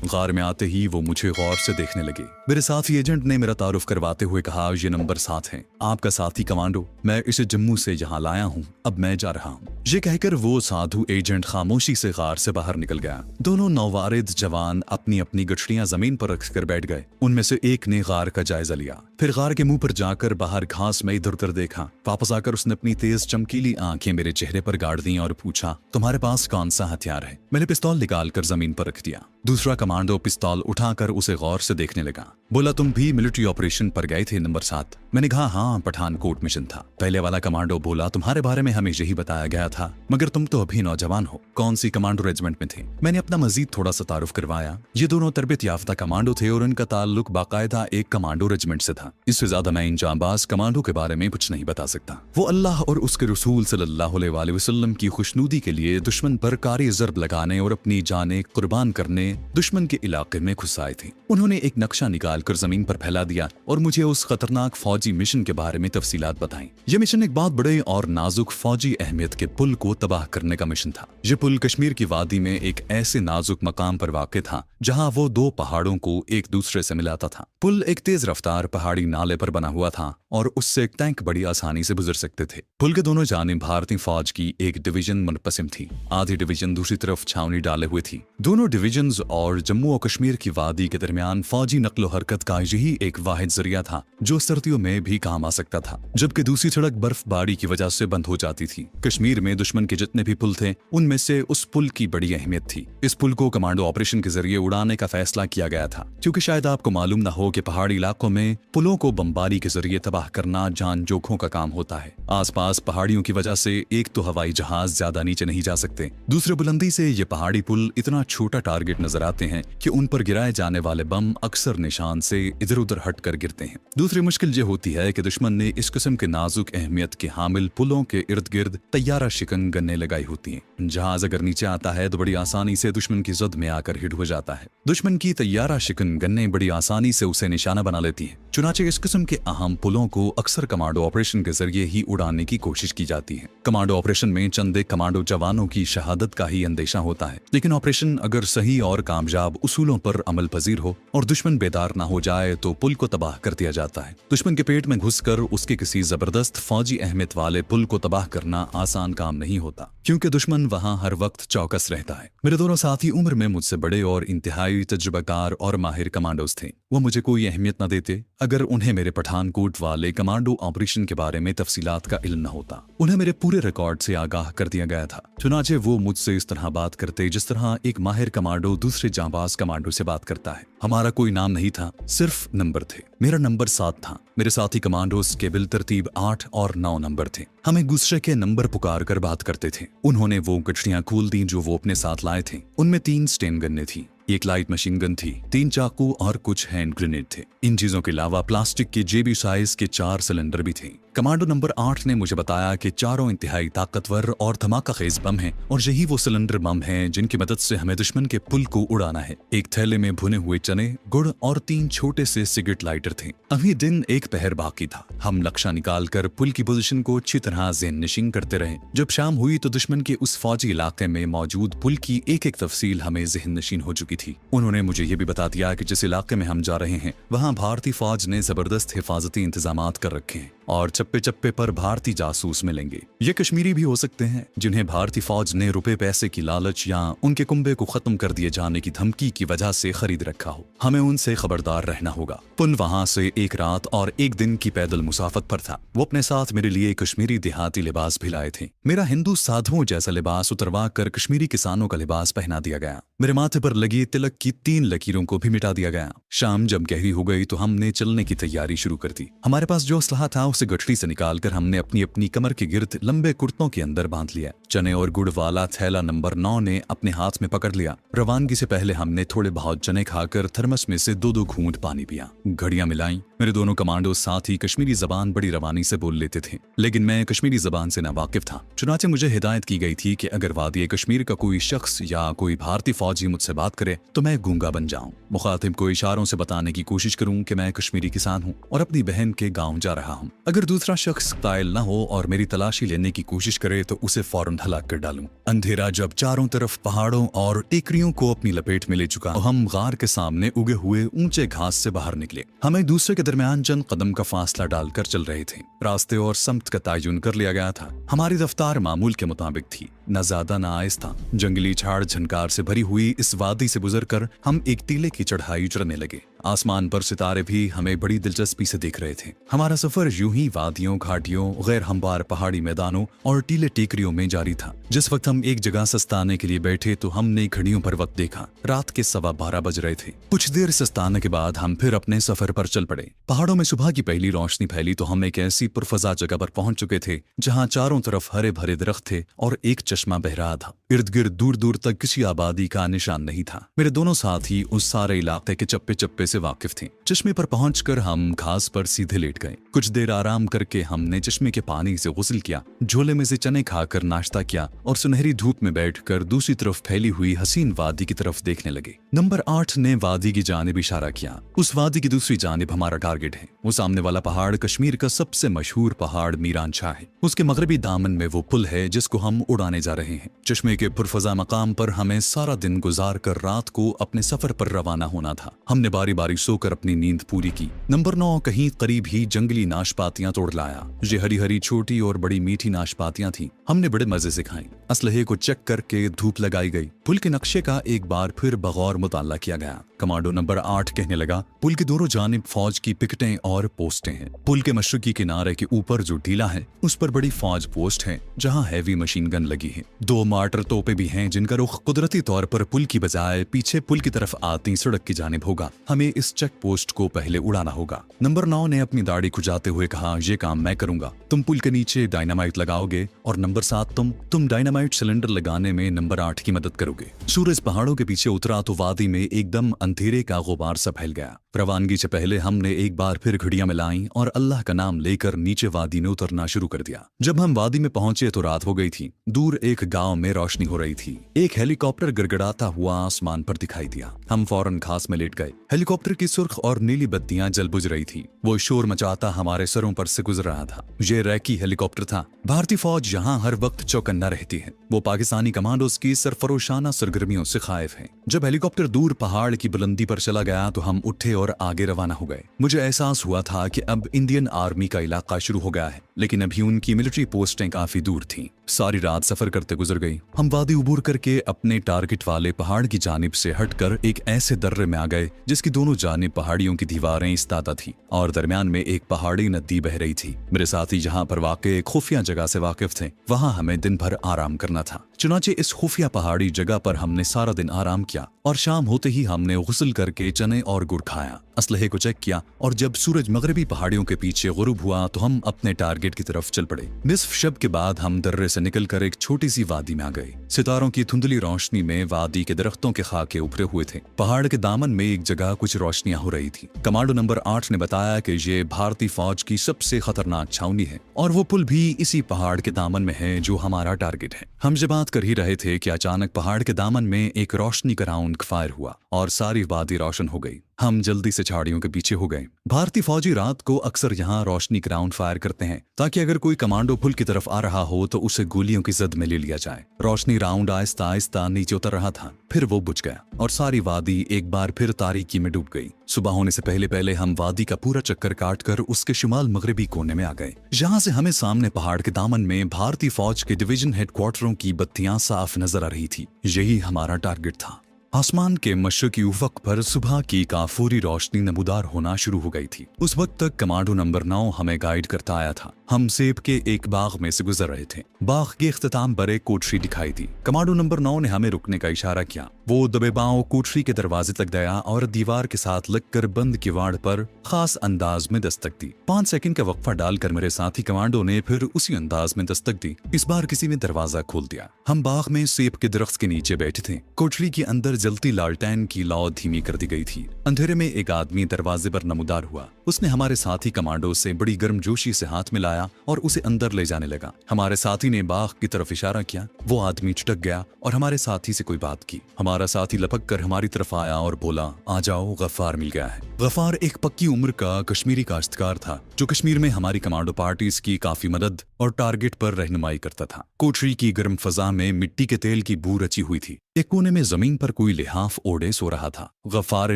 गार में आते ही वो मुझे गौर से देखने लगे। मेरे साथी एजेंट ने मेरा तारुफ करवाते हुए कहा, ये नंबर 7 है, आपका साथी कमांडो, मैं इसे जम्मू से यहाँ लाया हूँ, अब मैं जा रहा हूँ। ये कहकर वो साधु एजेंट खामोशी से गार से बाहर निकल गया। दोनों नौवारिद जवान अपनी अपनी गठरियां जमीन पर रखकर बैठ गए। उनमें से एक ने गार का जायजा लिया, फिर गार के मुंह पर जाकर बाहर घास में इधर उधर देखा। वापस आकर उसने अपनी तेज चमकीली आंखें मेरे चेहरे पर गाड़ दी और पूछा, तुम्हारे पास कौन सा हथियार है? मैंने पिस्तौल निकालकर जमीन पर रख दिया। दूसरा कमांडो पिस्तौल उठाकर उसे गौर से देखने लगा। बोला, तुम भी मिलिट्री ऑपरेशन पर गए थे नंबर 7? मैंने कहा, हाँ, पठानकोट मिशन था। पहले वाला कमांडो बोला, तुम्हारे बारे में हमें यही बताया गया था, मगर तुम तो अभी नौजवान हो, कौन सी कमांडो रेजिमेंट में थे? मैंने अपना मजीद थोड़ा सा तारुफ करवाया। ये दोनों तरबियत याफ्ता कमांडो थे और उनका ताल्लुक बाकायदा एक कमांडो रेजिमेंट से था। इससे ज्यादा मैं इन जांबाज कमांडो के बारे में कुछ नहीं बता सकता। वो अल्लाह और उसके रसूल सल्लल्लाहु अलैहि वसल्लम की खुशनूदी के लिए दुश्मन पर कारी ज़र्ब लगाने और अपनी जानें कुर्बान करने दुश्मन के इलाके में घुस आए थे। उन्होंने एक नक्शा निकालकर जमीन पर फैला दिया और मुझे उस खतरनाक फौजी मिशन के बारे में तफसीलात बताई। ये मिशन एक बहुत बड़े और नाजुक फौजी अहमियत के पुल को तबाह करने का मिशन था। ये पुल कश्मीर की वादी में एक ऐसे नाजुक मकाम पर वाक़ था जहां वो दो पहाड़ों को एक दूसरे से मिलाता था। पुल एक तेज रफ्तार पहाड़ी नाले पर बना हुआ था और उससे टैंक बड़ी आसानी से गुजर सकते थे। पुल के दोनों जानिब भारतीय फौज की एक डिवीजन मुनक़सिम थी, आधी डिवीजन दूसरी तरफ छावनी डाले हुए थी। दोनों डिवीजन्स और जम्मू और कश्मीर की वादी के दरमियान फौजी नकलो हरकत का यही एक वाहिद जरिया था जो सर्दियों में भी काम आ सकता था, जबकि दूसरी सड़क बर्फबारी की वजह से बंद हो जाती थी। कश्मीर में दुश्मन के जितने भी पुल थे उनमें से उस पुल की बड़ी अहमियत थी। इस पुल को कमांडो ऑपरेशन के जरिए उड़ाने का फैसला किया गया था, क्योंकि शायद आपको मालूम न हो कि पहाड़ी इलाकों में पुलों को बमबारी के जरिए तबाह करना जान जोखों का काम होता है। आसपास पहाड़ियों की वजह से एक तो हवाई जहाज ज्यादा नीचे नहीं जा सकते, दूसरे बुलंदी से ये पहाड़ी पुल इतना छोटा टारगेट नजर आते हैं कि उन पर गिराए जाने वाले बम अक्सर निशान से इधर उधर हटकर गिरते हैं। दूसरी मुश्किल ये होती है कि दुश्मन ने इस किस्म के नाजुक अहमियत के हामिल पुलों के इर्द गिर्द तैयारा शिकन गन्ने लगाई होती हैं। जहाज अगर नीचे आता है तो बड़ी आसानी से दुश्मन की जद में आकर हिट हो जाता है। दुश्मन की तैयारा शिकन गन्ने बड़ी आसानी से उसे निशाना बना लेती है। चुनाचे इस किस्म के अहम पुलों को अक्सर कमांडो ऑपरेशन के जरिए ही उड़ाने की कोशिश की जाती है। कमांडो ऑपरेशन में चंद एक कमांडो जवानों की शहादत का ही अंदेशा होता है, लेकिन ऑपरेशन अगर सही और कामयाब उसूलों पर अमल पजीर हो और दुश्मन बेदार ना हो जाए तो पुल को तबाह कर दिया जाता है। दुश्मन के पेट में घुसकर उसके किसी जबरदस्त फौजी अहमियत वाले पुल को तबाह करना आसान काम नहीं होता, क्योंकि दुश्मन वहां हर वक्त चौकस रहता है। मेरे दोनों साथी उम्र में मुझसे बड़े और इंतहाई तजुर्बाकार और माहिर कमांडोज थे। वो मुझे कोई अहमियत न देते अगर उन्हें मेरे पठानकोट वाले कमांडो ऑपरेशन के बारे में तफसीलात का इल्म न होता। उन्हें मेरे पूरे रिकॉर्ड से आगाह कर दिया गया था। चुनाचे वो मुझसे इस तरह बात करते जिस तरह एक माहिर कमांडो दूसरे जांबाज कमांडो से बात करता है। हमारा कोई नाम नहीं था, सिर्फ नंबर थे। मेरा नंबर 7 था। मेरे साथी कमांडोज के बिल तरतीब 8 और 9 नंबर थे। हम एक दूसरे के नंबर पुकार कर बात करते थे। उन्होंने वो गठरियां खोल दी जो वो अपने साथ लाए थे। उनमें 3 स्टेन गन्ने थी, एक लाइट मशीन गन थी, 3 चाकू और कुछ हैंड ग्रेनेड थे। इन चीजों के अलावा प्लास्टिक के जेबी साइज के 4 सिलेंडर भी थे। कमांडो नंबर 8 ने मुझे बताया कि चारों इंतहाई ताकतवर और धमाका खेज बम हैं और यही वो सिलेंडर बम हैं जिनकी मदद से हमें दुश्मन के पुल को उड़ाना है। एक थैले में भुने हुए चने, गुड़ और 3 छोटे से सिगरेट लाइटर थे। अभी दिन एक पहर बाकी था। हम नक्शा निकालकर पुल की पोजीशन को अच्छी तरह ज़हन-नशीं करते रहे। जब शाम हुई तो दुश्मन के उस फौजी इलाके में मौजूद पुल की एक एक तफसील हमें ज़हन-नशीं हो चुकी थी। उन्होंने मुझे ये भी बता दिया कि जिस इलाके में हम जा रहे हैं वहाँ भारतीय फौज ने जबरदस्त हिफाजती इंतजामात कर रखे हैं और चप्पे चप्पे पर भारतीय जासूस मिलेंगे। ये कश्मीरी भी हो सकते हैं जिन्हें भारतीय फौज ने रुपए पैसे की लालच या उनके कुंबे को खत्म कर दिए जाने की धमकी की वजह से खरीद रखा हो। हमें उनसे खबरदार रहना होगा। पुल वहां से एक रात और एक दिन की पैदल मुसाफत पर था। वो अपने साथ मेरे लिए कश्मीरी देहाती लिबास भी लाए थे। मेरा हिंदू साधुओं जैसा लिबास उतरवा कर कश्मीरी किसानों का लिबास पहना दिया गया। मेरे माथे पर लगी तिलक की 3 लकीरों को भी मिटा दिया गया। शाम जब गहरी हो गई तो हमने चलने की तैयारी शुरू कर दी। हमारे पास जो असलहा था उसे गठरी से निकालकर हमने अपनी अपनी कमर के गिर्द लंबे कुर्तों के अंदर बांध लिया। चने और गुड़ वाला थैला नंबर 9 ने अपने हाथ में पकड़ लिया। रवानगी से पहले हमने थोड़े बहुत चने खाकर थर्मस में से 2-2 घूंट पानी पिया। घड़ियां मिलाई। मेरे दोनों कमांडो साथ ही कश्मीरी जबान बड़ी रवानी से बोल लेते थे, लेकिन मैं कश्मीरी जबान से नावाकिफ था। चुनाचे मुझे हिदायत की गई थी कि अगर वादी कश्मीर का कोई शख्स या कोई भारतीय फौजी मुझसे बात करे तो मैं गूंगा बन जाऊं। मुखातिब को इशारों से बताने की कोशिश करूं कि मैं कश्मीरी किसान हूं और अपनी बहन के गांव जा रहा हूं। अगर दूसरा शख्स कायल न हो और मेरी तलाशी लेने की कोशिश करे तो उसे फौरन हलाक कर डालूं। अंधेरा जब चारों तरफ पहाड़ों और टेकरियों को अपनी लपेट में ले चुका, हम गार के सामने उगे हुए ऊंचे घास से बाहर निकले। हम एक दूसरे के दरमियान चंद कदम का फासला डालकर चल रहे थे। रास्ते और समत का तयन कर लिया गया था। हमारी रफ्तार मामूल के मुताबिक थी, न ज्यादा न आहिस्ता। जंगली झाड़ झनकार से भरी हुई इस वादी से गुजरकर हम एक टीले की चढ़ाई चढ़ने लगे। आसमान पर सितारे भी हमें बड़ी दिलचस्पी से देख रहे थे। हमारा सफर यूं ही वादियों, घाटियों, गैर हमवार पहाड़ी मैदानों और टीले टेकरियों में जारी था। जिस वक्त हम एक जगह सस्ताने के लिए बैठे तो हमने घड़ियों पर वक्त देखा। रात के 12:15 बज रहे थे। कुछ देर सस्ताने के बाद हम फिर अपने सफर पर चल पड़े। पहाड़ों में सुबह की पहली रोशनी फैली तो हम एक ऐसी पुरफजा जगह पर पहुंच चुके थे जहां चारों तरफ हरे भरे दरख्त थे और एक चश्मा बह रहा था। इर्द गिर्द दूर दूर तक किसी आबादी का निशान नहीं था। मेरे दोनों साथी उस सारे इलाके के चप्पे चप्पे से वाकिफ थे। चश्मे पर पहुंचकर हम घास पर सीधे लेट गए। कुछ देर आराम करके हमने चश्मे के पानी से गुस्ल किया, झोले में से चने खाकर नाश्ता किया और सुनहरी धूप में बैठकर दूसरी तरफ फैली हुई हसीन वादी की तरफ देखने लगे। नंबर 8 ने वादी की जानिब इशारा किया। उस वादी की दूसरी जानिब हमारा टारगेट है। वो सामने वाला पहाड़ कश्मीर का सबसे मशहूर पहाड़ मीरान शाह है। उसके मगरबी दामन में वो पुल है जिसको हम उड़ाने जा रहे हैं। चश्मे के पुरफजा मकाम पर हमें सारा दिन गुजार कर रात को अपने सफर पर रवाना होना था। हमने बारी बारी सोकर अपनी नींद पूरी की। नंबर 9 कहीं करीब ही जंगली नाशपातियां तोड़ लाया। ये हरी हरी छोटी और बड़ी मीठी नाशपातियां थीं। हमने बड़े मजे से खाई। असलहे को चेक करके धूप लगाई गई। पुल के नक्शे का एक बार फिर बगौर मुताला किया गया। कमांडो नंबर 8 कहने लगा, पुल के दोनों जानिब फौज की पिकेटें और पोस्टें हैं। पुल के मशरकी किनारे के ऊपर जो टीला है उस पर बड़ी फौज पोस्ट है जहां हैवी मशीन गन लगी है। 2 मार्टर तोपे भी हैं जिनका रुख कुदरती तौर पर पुल की बजाय पीछे पुल की तरफ आती सड़क की जानिब होगा। हमें इस चेक पोस्ट को पहले उड़ाना होगा। नंबर 9 ने अपनी दाढ़ी खुजाते हुए कहा, ये काम मैं करूंगा। तुम पुल के नीचे डायनामाइट लगाओगे और नंबर 7 तुम डायनामाइट सिलेंडर लगाने में नंबर 8 की मदद करोगे। सूरज पहाड़ों के पीछे उतरा तो वादी में एकदम अंधेरे का गुबार सा फैल गया। रवानगी से पहले हमने एक बार फिर घड़ियां मिलाई और अल्लाह का नाम लेकर नीचे वादी में उतरना शुरू कर दिया। जब हम वादी में पहुंचे तो रात हो गई थी। दूर एक गांव में रोशनी हो रही थी। एक हेलीकॉप्टर गड़गड़ाता हुआ आसमान पर दिखाई दिया। हम फौरन घास में लेट गए। हेलीकॉप्टर की सुर्ख और नीली बत्तियां जल बुझ रही थी। वो शोर मचाता हमारे सरों पर से गुजर रहा था। ये रैकी हेलीकॉप्टर था। भारतीय फौज यहाँ हर वक्त चौकन्ना रहती है। वो पाकिस्तानी कमांडोज की सरफरोशाना सरगर्मियों से खाइफ है। जब हेलीकॉप्टर दूर पहाड़ की बुलंदी पर चला गया तो हम उठे और आगे रवाना हो गए। मुझे एहसास हुआ था कि अब इंडियन आर्मी का इलाका शुरू हो गया है, लेकिन अभी उनकी मिलिट्री पोस्टें काफी दूर थीं। सारी रात सफर करते गुजर गई। हम वादी उबूर करके अपने टारगेट वाले पहाड़ की जानिब से हटकर एक ऐसे दर्रे में आ गए जिसकी दोनों जानिब पहाड़ियों की दीवारें इस्तादा थी और दरमियान में एक पहाड़ी नदी बह रही थी। मेरे साथी जहां पर वाक़े एक खुफिया जगह से वाकिफ थे, वहां हमें दिन भर आराम करना था। चुनाचे इस खुफिया पहाड़ी जगह पर हमने सारा दिन आराम किया और शाम होते ही हमने गुस्ल करके चने और गुड़ खाया। असलहे को चेक किया और जब सूरज मगरबी पहाड़ियों के पीछे गुरूब हुआ तो हम अपने टारगेट की तरफ चल पड़े। निस्फ शब के बाद हम दर्रे से निकलकर एक छोटी सी वादी में आ गए। सितारों की धुंधली रोशनी में वादी के दरख्तों के खाके उभरे हुए थे। पहाड़ के दामन में एक जगह कुछ रोशनियां हो रही थी। कमांडो नंबर 8 ने बताया कि ये भारतीय फौज की सबसे खतरनाक छावनी है और वो पुल भी इसी पहाड़ के दामन में है जो हमारा टारगेट है। हम ये बात कर ही रहे थे कि अचानक पहाड़ के दामन में एक रोशनी का राउंड फायर हुआ और सारी वादी रोशन हो गई। हम जल्दी से झाड़ियों के पीछे हो गए। भारतीय फौजी रात को अक्सर यहाँ रोशनी का राउंड फायर करते हैं ताकि अगर कोई कमांडो पुल की तरफ आ रहा हो तो उसे गोलियों की जद में ले लिया जाए। रोशनी राउंड आहिस्ता आहिस्ता नीचे उतर रहा था, फिर वो बुझ गया और सारी वादी एक बार फिर तारीकी में डूब गई। सुबह होने से पहले पहले हम वादी का पूरा चक्कर काटकर उसके शुमाल मगरबी कोने में आ गए। यहाँ से हमें सामने पहाड़ के दामन में भारतीय फौज के डिवीजन हेडक्वार्टरों की बत्तियां साफ नजर आ रही थी। यही हमारा टारगेट था। आसमान के मशरकी उफक पर सुबह की काफूरी रोशनी नमूदार होना शुरू हो गई थी। उस वक्त तक कमांडो नंबर 9 हमें गाइड करता आया था। हम सेब के एक बाग में से गुजर रहे थे। बाग के इख्तिताम पर एक कोठरी दिखाई दी। कमांडो नंबर 9 ने हमें रुकने का इशारा किया। वो दबे पांव कोठरी के दरवाजे तक गया और दीवार के साथ लगकर बंद किवाड़ पर खास अंदाज में दस्तक दी। 5 सेकंड का वक्फा डालकर मेरे साथी कमांडो ने फिर उसी अंदाज में दस्तक दी। इस बार किसी ने दरवाजा खोल दिया। हम बाग में सेब के दरख्त के नीचे बैठे थे। कोठरी के अंदर जलती लालटेन की लौ धीमी कर दी गई थी। अंधेरे में एक आदमी दरवाजे पर नमूदार हुआ। उसने हमारे साथी कमांडो से बड़ी गर्मजोशी से हाथ मिलाया और उसे अंदर ले जाने लगा। हमारे साथी ने बाघ की तरफ इशारा किया। वो आदमी चटक गया और हमारे साथी से कोई बात की। हमारा साथी लपक कर हमारी तरफ आया और बोला, आ जाओ, गफ्फार मिल गया है। गफ्फार एक पक्की उम्र का कश्मीरी काश्तकार था जो कश्मीर में हमारी कमांडो पार्टीज की काफी मदद और टारगेट पर रहनुमाई करता था। कोठरी की गर्म फजा में मिट्टी के तेल की बू रची हुई थी। एक कोने में जमीन पर कोई लिहाफ ओढ़े सो रहा था। गफ्फार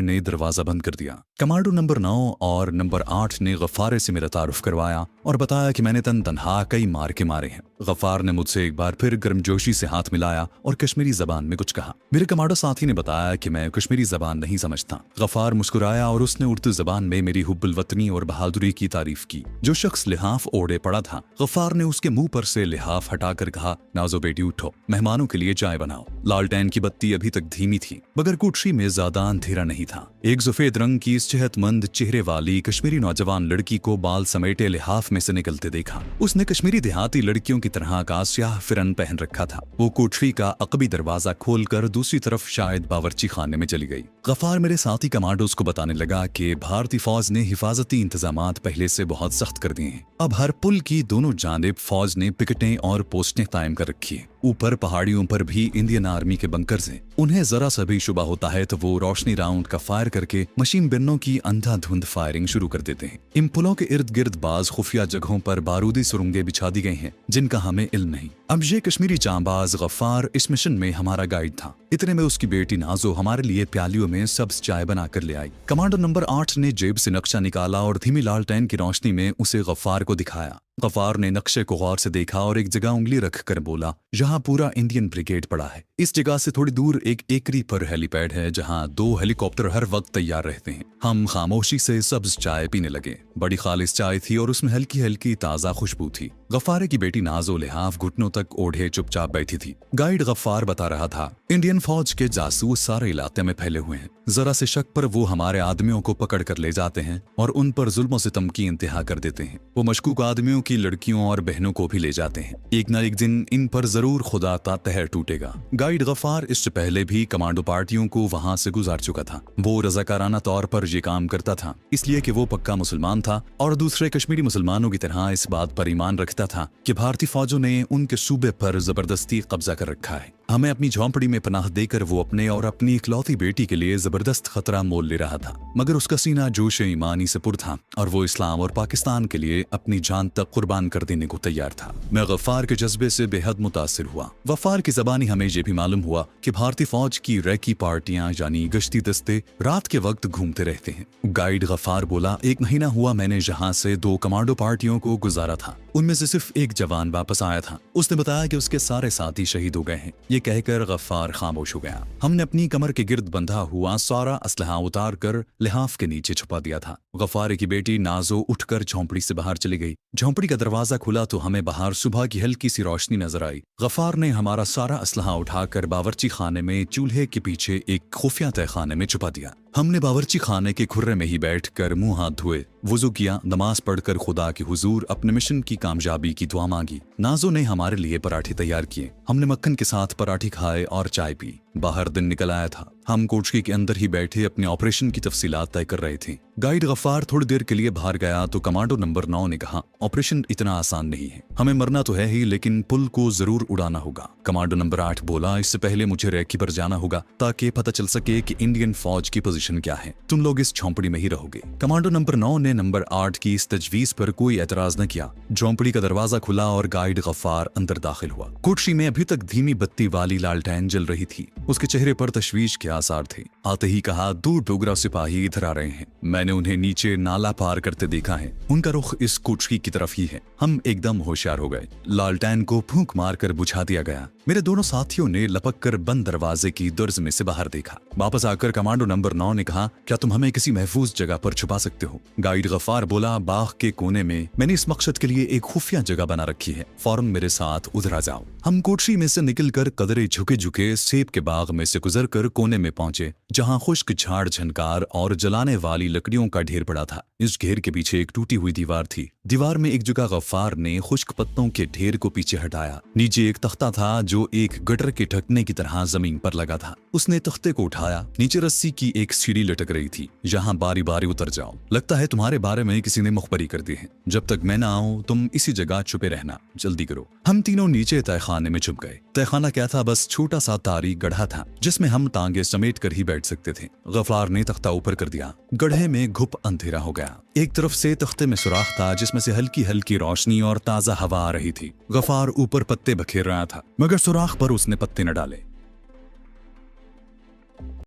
ने दरवाजा बंद कर दिया। कमांडो नंबर 9 और नंबर 8 ने गफ्फार से मेरा तारुफ करवाया और बताया कि मैंने तनहा कई मार के मारे हैं। गफ्फार ने मुझसे एक बार फिर गर्मजोशी से हाथ मिलाया और कश्मीरी जबान में कुछ कहा। मेरे कमांडो साथी ने बताया कि मैं कश्मीरी जबान नहीं समझता। गफ्फार मुस्कुराया और उसने उर्दू जबान में मेरी हुब्बुल वतनी और बहादुरी की तारीफ की। जो शख्स लिहाफ ओढ़े पड़ा था, गफ्फार ने उसके मुंह पर से लिहाफ हटाकर कहा, नाजो बेटी उठो, मेहमानों के लिए चाय बनाओ। लालटेन की बत्ती अभी तक धीमी थी मगर कोठरी में ज्यादा अंधेरा नहीं था। एक सफेद रंग की सेहतमंद चेहरे वाली कश्मीरी नौजवान लड़की को बाल समेटे लिहाफ में से निकलते देखा। उसने कश्मीरी देहाती लड़कियों की तरह का स्याह फिरन पहन रखा था। वो कोठरी का अकबी दरवाजा खोलकर दूसरी तरफ शायद बावर्ची खाने में चली गई। गफ्फार मेरे साथी कमांडोज को बताने लगा कि भारतीय फौज ने हिफाजती इंतजामात पहले से बहुत सख्त कर दिए हैं। अब हर पुल की दोनों जानिब फौज ने पिकेटें और पोस्टें कायम कर रखी है। ऊपर पहाड़ियों पर भी इंडियन आर्मी के बंकर्स हैं। उन्हें जरा सा भी शुबा होता है तो वो रोशनी राउंड का फायर करके मशीन गन्नों की अंधाधुंध फायरिंग शुरू कर देते हैं। इन पुलों के इर्द गिर्द बाज खुफिया जगहों पर बारूदी सुरंगें बिछा दी गई हैं जिनका हमें इल्म नहीं। अब ये कश्मीरी जांबाज गफ्फार इस मिशन में हमारा गाइड था। इतने में उसकी बेटी नाजो हमारे लिए प्यालियों में सब्ज चाय बनाकर ले आई। कमांडो नंबर 8 ने जेब से नक्शा निकाला और धीमी लालटेन की रोशनी में उसे गफ्फार को दिखाया। गफ्फार ने नक्शे को गौर से देखा और एक जगह उंगली रखकर बोला, यहाँ पूरा इंडियन ब्रिगेड पड़ा है। इस जगह से थोड़ी दूर एक एकरी पर हेलीपैड है जहाँ 2 हेलीकॉप्टर हर वक्त तैयार रहते हैं। हम खामोशी से सब्ज चाय पीने लगे। बड़ी खालिस चाय थी और उसमें हल्की हल्की ताजा खुशबू थी। गफ्फार की बेटी नाजो लिहाफ घुटनों तक ओढ़े चुपचाप बैठी थी। गाइड गफ्फार बता रहा था, इंडियन फौज के जासूस सारे इलाके में फैले हुए हैं। जरा से शक पर वो हमारे आदमियों को पकड़ कर ले जाते हैं और उन पर जुल्म सितम की इंतहा कर देते हैं। वो मशकूक आदमियों की लड़कियों और बहनों को भी ले जाते हैं। एक न एक दिन इन पर जरूर खुदा का कहर टूटेगा। गाइड गफ्फार इससे पहले भी कमांडो पार्टियों को वहां से गुजार चुका था। वो रजाकाराना तौर पर ये काम करता था इसलिए कि वो पक्का मुसलमान था और दूसरे कश्मीरी मुसलमानों की तरह इस बात पर ईमान रखता था कि भारतीय फौजों ने उनके सूबे पर जबरदस्ती कब्जा कर रखा है। हमें अपनी झोंपड़ी में पनाह देकर वो अपने और अपनी इकलौती बेटी के लिए जबरदस्त खतरा मोल ले रहा था मगर उसका सीना जोश ईमानी से पुर था और वो इस्लाम और पाकिस्तान के लिए अपनी जान तक कुर्बान कर देने को तैयार था। मैं गफ्फार के जज्बे से बेहद मुतासिर हुआ। गफ्फार की जबानी हमें ये भी मालूम हुआ कि भारतीय फौज की रैकी पार्टियां यानी गश्ती दस्ते रात के वक्त घूमते रहते हैं। गाइड गफ्फार बोला, 1 महीना हुआ मैंने यहाँ से 2 कमांडो पार्टियों को गुजारा था। उनमें से सिर्फ एक जवान वापस आया था। उसने बताया कि उसके सारे साथी शहीद हो गए हैं। ये कहकर गफ्फार खामोश हो गया। हमने अपनी कमर के गिर्द बंधा हुआ सारा असलहा उतार कर लिहाफ के नीचे छुपा दिया था। गफ्फार की बेटी नाजो उठकर झोंपड़ी से बाहर चली गई। झोंपड़ी का दरवाजा खुला तो हमें बाहर सुबह की हल्की सी रोशनी नजर आई। गफ्फार ने हमारा सारा असलहा उठाकर बावर्ची खाने में चूल्हे के पीछे एक खुफिया तहखाने में छुपा दिया। हमने बावर्ची खाने के खुर्रे में ही बैठकर मुंह हाथ धोए, वुजू किया, नमाज पढ़कर खुदा के हुजूर अपने मिशन की कामयाबी की दुआ मांगी। नाजो ने हमारे लिए पराठे तैयार किए। हमने मक्खन के साथ पराठे खाए और चाय पी। बाहर दिन निकल आया था। हम कोठरी के अंदर ही बैठे अपने ऑपरेशन की तफसीलात तय कर रहे थे। गाइड गफ्फार थोड़ी देर के लिए बाहर गया तो कमांडो नंबर 9 ने कहा, ऑपरेशन इतना आसान नहीं है। हमें मरना तो है ही लेकिन पुल को जरूर उड़ाना होगा। कमांडो नंबर 8 बोला, इससे पहले मुझे रैकी पर जाना होगा ताकि पता चल सके कि इंडियन फौज की पोजीशन क्या है। तुम लोग इस झोंपड़ी में ही रहोगे। कमांडो नंबर 9 ने नंबर 8 की इस तजवीज पर कोई एतराज न किया। झोंपड़ी का दरवाजा खुला और गाइड गफ्फार अंदर दाखिल हुआ। कोठरी में अभी तक धीमी बत्ती वाली लालटेन जल रही थी। उसके चेहरे पर तशवीश के आसार थे। आते ही कहा, 2 डोगरा सिपाही इधर आ रहे हैं। मैंने उन्हें नीचे नाला पार करते देखा है। उनका रुख इस कोठरी की तरफ ही है। हम एकदम होशियार हो गए। लालटेन को फूंक मारकर बुझा दिया गया। मेरे दोनों साथियों ने लपक कर बंद दरवाजे की दुर्ज में से बाहर देखा। वापस आकर कमांडो नंबर 9 ने कहा, क्या तुम हमें किसी महफूज जगह पर छुपा सकते हो? गाइड गफ्फार बोला, बाग के कोने में मैंने इस मकसद के लिए एक खुफिया जगह बना रखी है। फौरन मेरे साथ उधर आ जाओ। हम कोठरी में से निकलकर कदरे झुके झुके सेब के बाग बाग में से गुजरकर कोने में पहुंचे जहां खुश्क झाड़ झनकार और जलाने वाली लकड़ियों का ढेर पड़ा था। इस घेर के पीछे एक टूटी हुई दीवार थी। दीवार में एक जगह गफ्फार ने खुश्क पत्तों के ढेर को पीछे हटाया। नीचे एक तख्ता था जो एक गटर के ढकने की तरह जमीन पर लगा था। उसने तख्ते को उठाया। नीचे रस्सी की एक सीढ़ी लटक रही थी। यहाँ बारी बारी उतर जाओ, लगता है तुम्हारे बारे में किसी ने मुखबरी कर दी है। जब तक मैं ना आऊं तुम इसी जगह छुपे रहना, जल्दी करो। हम तीनों नीचे तहखाने में छुप गए। तहखाना क्या था, बस छोटा सा तारी गढ़ा था जिसमें हम टांगे समेट कर ही बैठ सकते थे। गफ्फार ने तख्ता ऊपर कर दिया। गड्ढे में घुप अंधेरा हो गया। एक तरफ से तख्ते में सुराख था जिसमें से हल्की हल्की रोशनी और ताजा हवा आ रही थी। गफ्फार ऊपर पत्ते बखेर रहा था मगर सुराख पर उसने पत्ते न डाले।